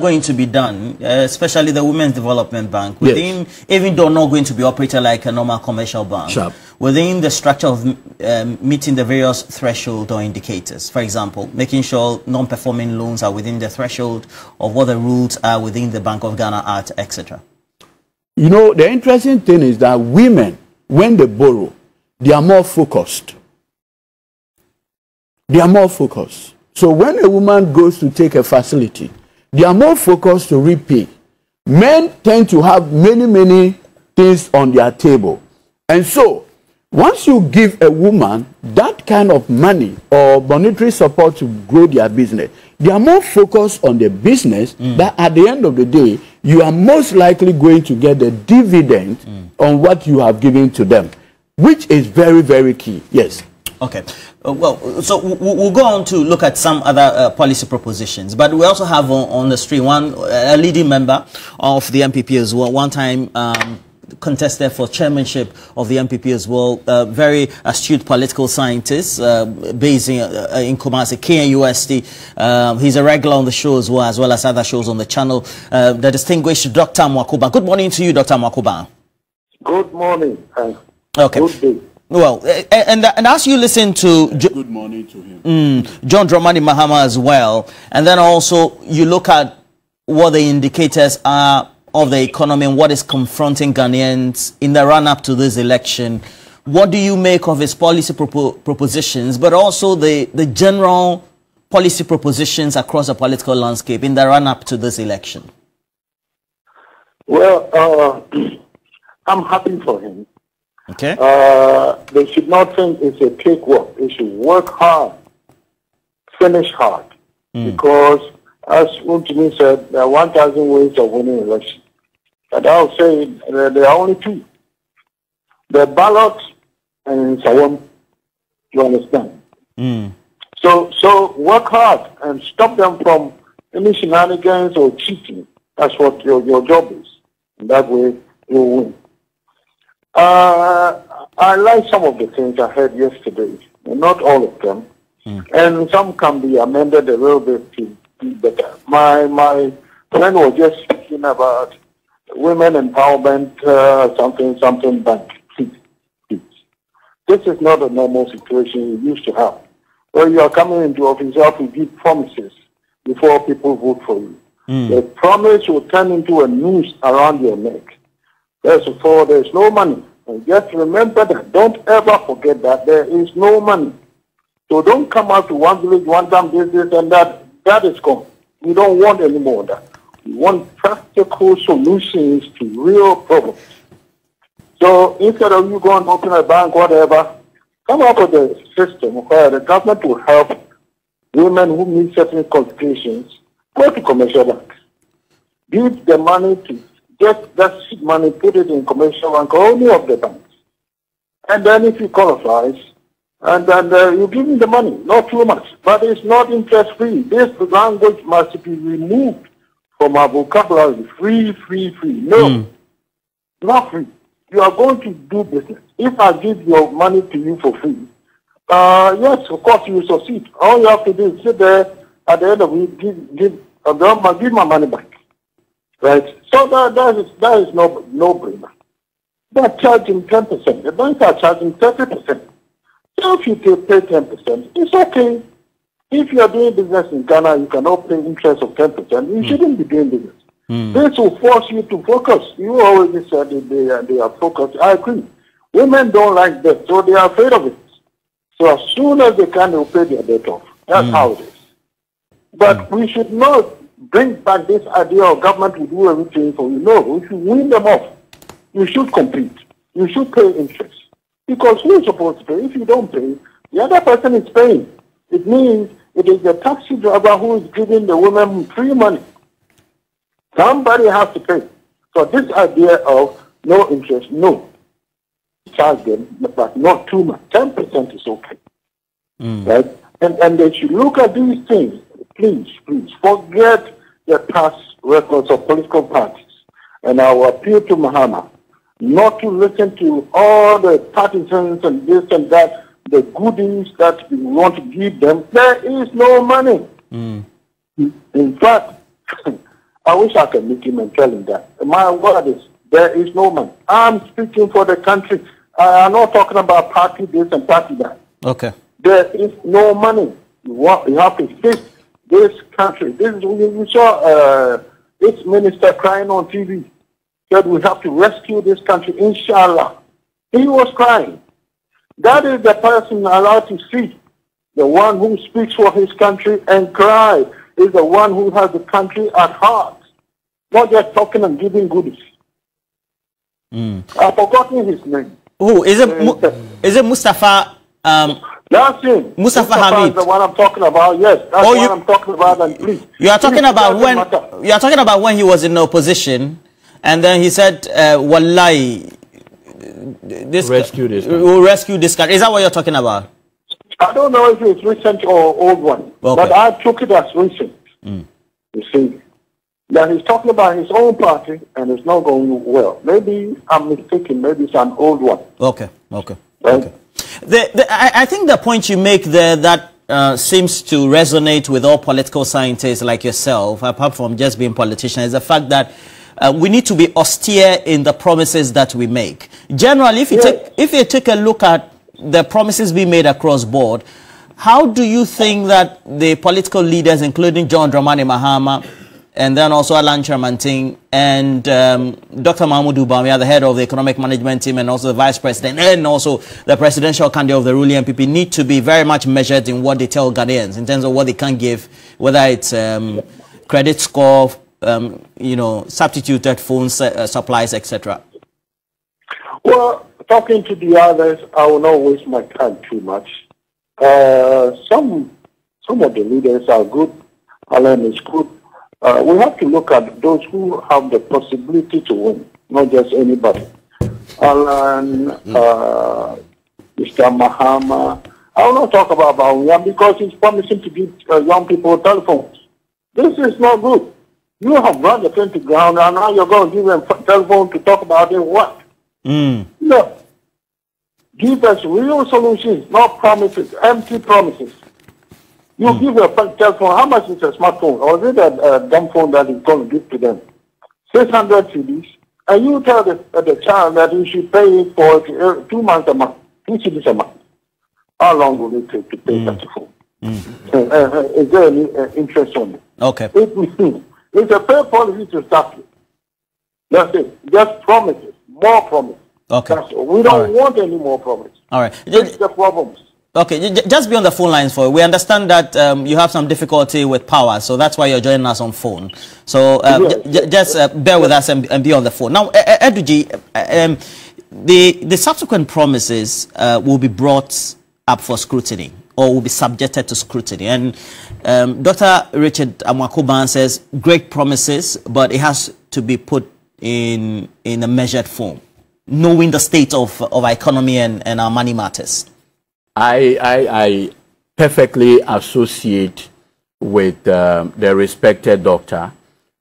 going to be done, especially the Women's Development Bank, within, even though not going to be operated like a normal commercial bank, within the structure of meeting the various threshold or indicators, for example, making sure non-performing loans are within the threshold of what the rules are within the Bank of Ghana Act, etc. You know, the interesting thing is that women, when they borrow, they are more focused. They are more focused. So when a woman goes to take a facility, they are more focused to repay. Men tend to have many things on their table. And so, once you give a woman that kind of money or monetary support to grow their business, they are more focused on the business that at the end of the day, you are most likely going to get the dividend on what you have given to them, which is very key. Yes. Okay. Well, so we'll go on to look at some other policy propositions, but we also have on the stream a leading member of the MPP as well, one time contested for chairmanship of the MPP as well, very astute political scientist based in Kumasi, KNUST. He's a regular on the show as well as other shows on the channel. The distinguished Dr.Amoako. Good morning to you, Dr. Amoako. Good morning. Okay. Good day. Well, and as you listen to good morning to him, John Dramani Mahama as well, and then also you look at what the indicators are of the economy and what is confronting Ghanaians in the run-up to this election. What do you make of his policy propositions, but also the general policy propositions across the political landscape in the run-up to this election? Well, I'm happy for him. Okay. They should not think it's a cakewalk. They should work hard, finish hard. Because, as Untimi said, there are 1,000 ways of winning an election. And I'll say there are only two. The ballot and Sawam, you understand? So work hard and stop them from any shenanigans or cheating. That's what your job is. And that way you win. I like some of the things I heard yesterday, not all of them, and some can be amended a little bit to be better. My friend was just speaking about women empowerment, something bank. This is not a normal situation you used to have, where you are coming into office, you have to give promises before people vote for you. The promise will turn into a noose around your neck. Therefore, there is no money. And just remember that. Don't ever forget that there is no money. So don't come out to one village, one time, this, and that. That is gone. We don't want any more of that. We want practical solutions to real problems. So instead of you going to open a bank, whatever, come up with a system where the government will help women who meet certain qualifications go to commercial banks. Give the money to get that seed money, put it in commercial bank or any of the banks. And then if he qualifies, and then you give him the money, not too much, but it's not interest-free. This language must be removed from our vocabulary. Free. No, not free. You are going to do business. If I give your money to you for free, yes, of course you will succeed. All you have to do is sit there at the end of it, give my money back. Right? So that is no brainer. They're charging 10%. The banks are charging 30%. So if you pay 10%, it's okay. If you are doing business in Ghana, you cannot pay interest of 10%. You shouldn't be doing business. This will force you to focus. You always said that they are focused. I agree. Women don't like debt, so they are afraid of it. So as soon as they can, they'll pay their debt off. That's how it is. But we should not bring back this idea of government will do everything for you. No, we should win them off. You should compete. You should pay interest. Because who is supposed to pay? If you don't pay, the other person is paying. It means it is the taxi driver who is giving the women free money. Somebody has to pay. So this idea of no interest, no. Charge them, but not too much. 10% is okay. Right? And they should look at these things. Please, forget the past records of political parties. And I will appeal to Mahama not to listen to all the partisans and this and that, the goodies that we want to give them. There is no money. In fact, I wish I could meet him and tell him that. My word is, there is no money. I'm speaking for the country. I'm not talking about party this and party that. Okay. There is no money. You have to fix this country. You saw this minister crying on TV. Said we have to rescue this country, inshallah. He was crying. That is the person allowed to see. The one who speaks for his country and cries is the one who has the country at heart. Not just talking and giving goodies. I've forgotten his name. Who is it? Is it Mustafa? That's him. Mustafa Hamid. Is the one I'm talking about. Yes, that's what I'm talking about. And please, you are talking about when he was in opposition, and then he said, "Wallahi, we'll rescue this country." Is that what you're talking about? I don't know if it's recent or old one, but I took it as recent. You see, that he's talking about his own party, and it's not going well. Maybe I'm mistaken. Maybe it's an old one. Okay. I think the point you make there that seems to resonate with all political scientists like yourself, apart from just being politicians, is the fact that we need to be austere in the promises that we make. Generally, if you take a look at the promises being made across board, how do you think that the political leaders, including John Dramani Mahama, and then also Alan Chairmanting and Dr. Mahmoud Bawumia, the head of the economic management team, and also the vice president, and also the presidential candidate of the ruling MPP, need to be very much measured in what they tell Ghanaians in terms of what they can give, whether it's credit score, substituted phone supplies, etc. Well, talking to the others, I will not waste my time too much. Some of the leaders are good. Alan is good. We have to look at those who have the possibility to win, not just anybody. Alan, Mr. Mahama. I will not talk about Bawumia because he's promising to give young people telephones. This is not good. You have run the thing to ground, and now you're going to give them a telephone to talk about it. What? No. Give us real solutions, not promises, empty promises. You give a telephone, how much is a smartphone? Or is it a dumb phone that is going to give to them? 600 CDs. And you tell the child that you should pay it for 2 months a month, 2 CDs a month. How long will it take to pay such a phone? Is there any interest on it? Okay. It's a fair policy to start with. That's it. Just promises. More promises. Okay. We don't want any more promises. All right. Fix the problems. Okay, just be on the phone lines for it. We understand that you have some difficulty with power, so that's why you're joining us on phone. So just bear with us and be on the phone. Now, Edudzi, the subsequent promises will be brought up for scrutiny or will be subjected to scrutiny. And Dr. Amoako says great promises, but it has to be put in a measured form, knowing the state of our economy and our money matters. I perfectly associate with the respected doctor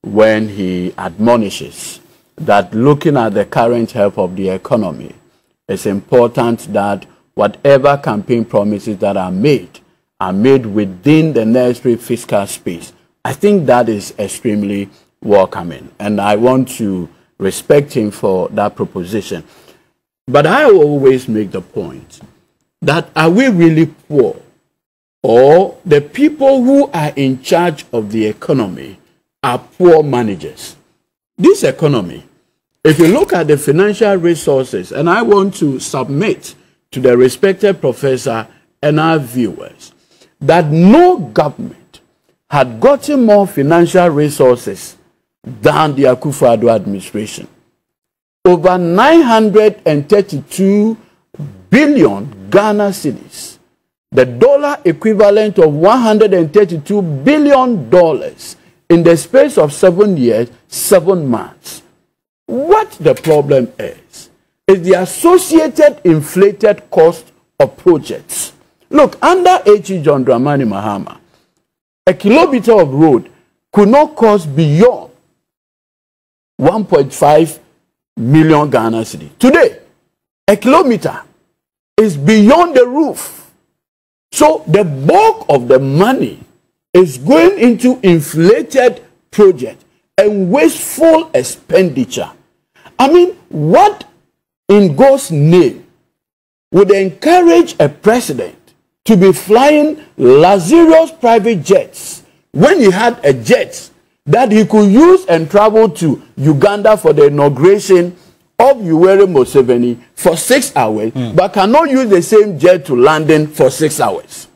when he admonishes that looking at the current health of the economy, it's important that whatever campaign promises that are made within the necessary fiscal space. I think that is extremely welcoming, and I want to respect him for that proposition. But I always make the point that are we really poor, or the people who are in charge of the economy are poor managers? This economy, if you look at the financial resources, and I want to submit to the respected professor and our viewers that no government had gotten more financial resources than the Akufo-Addo administration. Over 932 billion Ghana cedis, the dollar equivalent of $132 billion in the space of 7 years, 7 months. What the problem is the associated inflated cost of projects. Look, under H.E. John Dramani Mahama, a kilometer of road could not cost beyond 1.5 million Ghana cedis. Today, a kilometer is beyond the roof. So the bulk of the money is going into inflated projects. and wasteful expenditure. I mean, what in God's name would encourage a president to be flying luxurious private jets when he had a jet that he could use and travel to Uganda for the inauguration of Yoweri Museveni for 6 hours, but cannot use the same jet to London for 6 hours?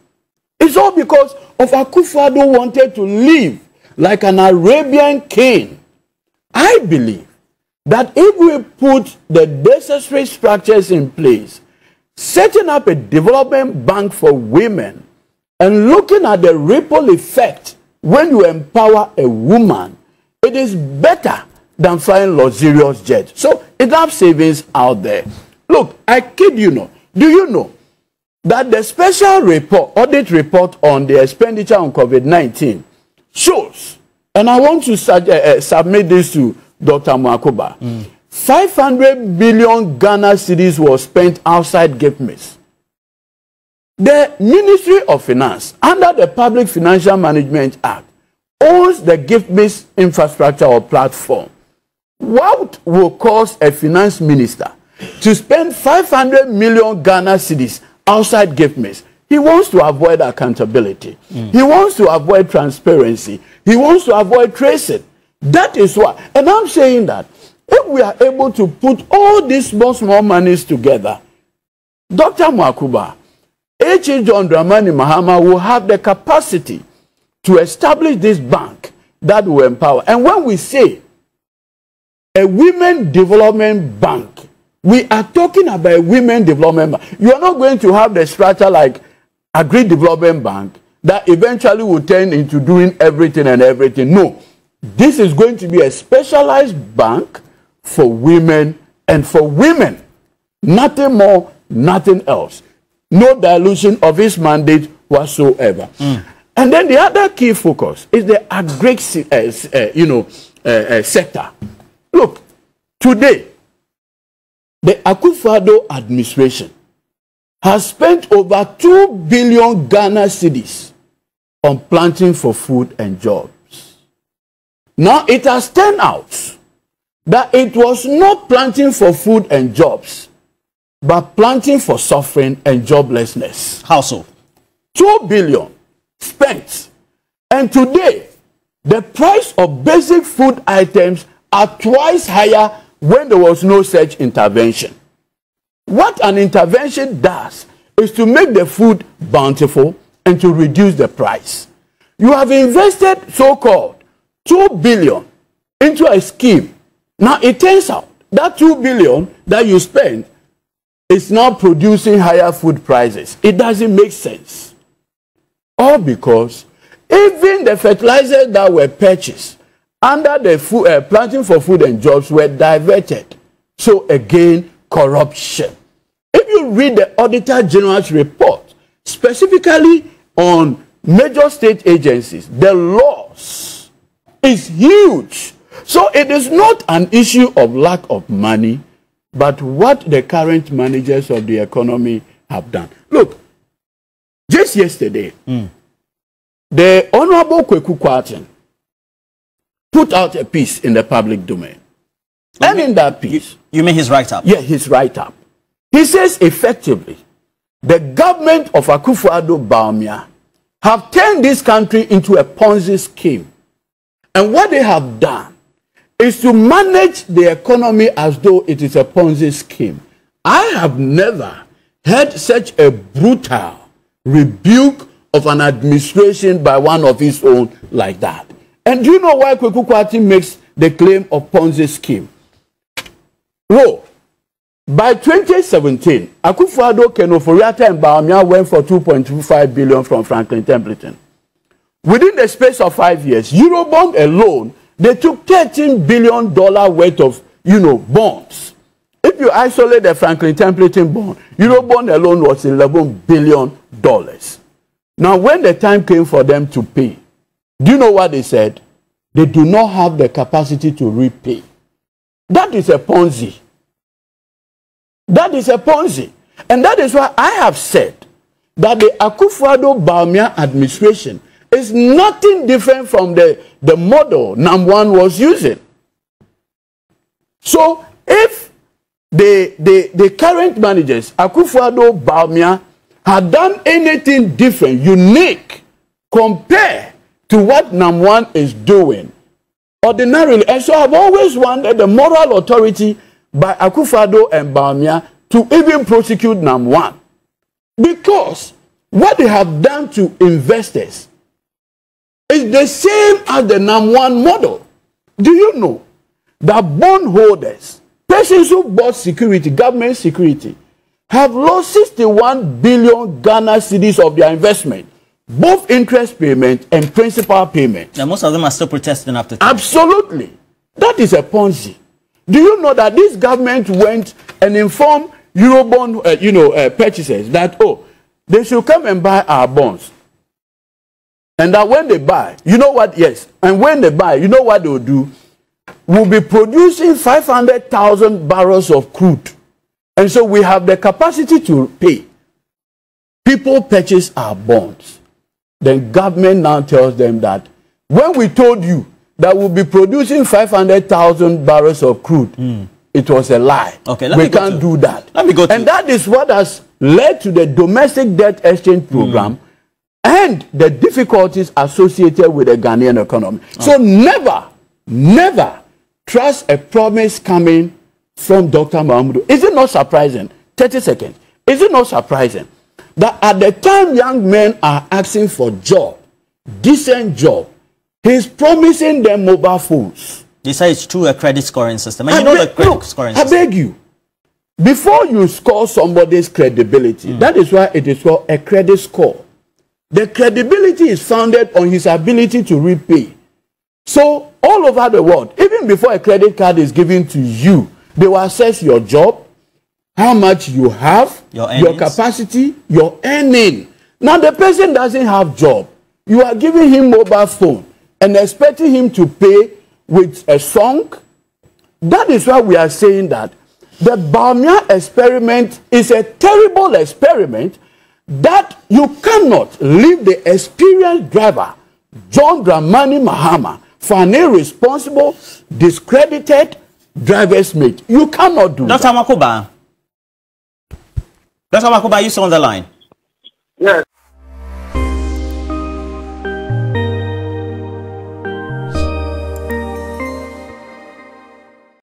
It's all because of Akufo-Addo wanted to live like an Arabian king. I believe that if we put the necessary structures in place, setting up a development bank for women and looking at the ripple effect when you empower a woman, it is better than flying luxurious jets. So enough savings out there. Look, I kid you not. Do you know that the special report, audit report on the expenditure on COVID-19 shows, and I want to submit this to Dr.Amoako, 500 billion Ghana cedis was spent outside GIFMIS. The Ministry of Finance, under the Public Financial Management Act, owns the GIFMIS infrastructure or platform. What will cause a finance minister to spend 500 million Ghana cedis outside GIFMIS? He wants to avoid accountability. He wants to avoid transparency. He wants to avoid tracing. That is why. And I'm saying that if we are able to put all these small monies together, Dr. Amoako, H.E. John Dramani Mahama will have the capacity to establish this bank that will empower. And when we say a women development bank, we are talking about a women development bank. You are not going to have the structure like Agri Development Bank that eventually will turn into doing everything and everything. No. This is going to be a specialized bank for women and for women. Nothing more, nothing else. No dilution of his mandate whatsoever. And then the other key focus is the agri sector. Look, today, the Akufo-Addo administration has spent over 2 billion Ghana cedis on planting for food and jobs. Now, it has turned out that it was not planting for food and jobs, but planting for suffering and joblessness. How so? 2 billion spent. And today, the price of basic food items are twice higher when there was no such intervention. What an intervention does is to make the food bountiful and to reduce the price. You have invested so-called 2 billion into a scheme. Now it turns out that 2 billion that you spend is now producing higher food prices. It doesn't make sense. All because even the fertilizers that were purchased under the planting for food and jobs were diverted. So again, corruption. If you read the Auditor General's report, specifically on major state agencies, the loss is huge. So it is not an issue of lack of money, but what the current managers of the economy have done. Look, just yesterday, the Honorable Kweku Kwarteng put out a piece in the public domain. And in that piece... You mean his write-up? Yeah, his write-up. He says, effectively, the government of Akufo-Addo Baah have turned this country into a Ponzi scheme. And what they have done is to manage the economy as though it is a Ponzi scheme. I have never heard such a brutal rebuke of an administration by one of his own like that. And do you know why Kweku Kwarteng makes the claim of Ponzi scheme? Well, by 2017, Akufo-Addo, Kenoforiata, and Baah went for 2.25 billion from Franklin Templeton. Within the space of 5 years, Eurobond alone, they took $13 billion worth of, bonds. If you isolate the Franklin Templeton bond, Eurobond alone was $11 billion. Now, when the time came for them to pay, do you know what they said? They do not have the capacity to repay. That is a Ponzi. That is a Ponzi. And that is why I have said that the Akufo-Addo Baah administration is nothing different from the model NAM1 was using. So if the current managers, Akufo-Addo, Baah, had done anything different, unique, compared to what NAM1 is doing, ordinarily, and so I've always wondered the moral authority by Akufo-Addo and Baah to even prosecute NAM1. Because what they have done to investors is the same as the NAM1 model. Do you know that bondholders, persons who bought security, government security, have lost 61 billion Ghana cedis of their investment, both interest payment and principal payment? Now, most of them are still protesting after that. Absolutely. That is a Ponzi. Do you know that this government went and informed Eurobond purchasers that, oh, they should come and buy our bonds? And that when they buy, you know what? Yes. And when they buy, you know what they will do? We'll be producing 500,000 barrels of crude. And so we have the capacity to pay. People purchase our bonds. Then government now tells them that when we told you that we'll be producing 500,000 barrels of crude, it was a lie. Okay, we can't do that. Let me go to and that is what has led to the domestic debt exchange program and the difficulties associated with the Ghanaian economy. So never trust a promise coming from Dr. Amoako. Is it not surprising? 30 seconds. Is it not surprising that at the time young men are asking for job, decent job, he's promising them mobile phones? They say it's through a credit scoring system. And you know the credit scoring system. I beg you, before you score somebody's credibility, that is why it is called a credit score. The credibility is founded on his ability to repay. So all over the world, even before a credit card is given to you, they will assess your job, how much you have, your capacity, your earning. Now the person doesn't have job. You are giving him mobile phone and expecting him to pay with a song. That is why we are saying that the Baah experiment is a terrible experiment that you cannot leave the experienced driver, John Dramani Mahama, for an irresponsible, discredited driver's mate. You cannot do that. Dr. Amoako, Dr. Amoako, you still on the line?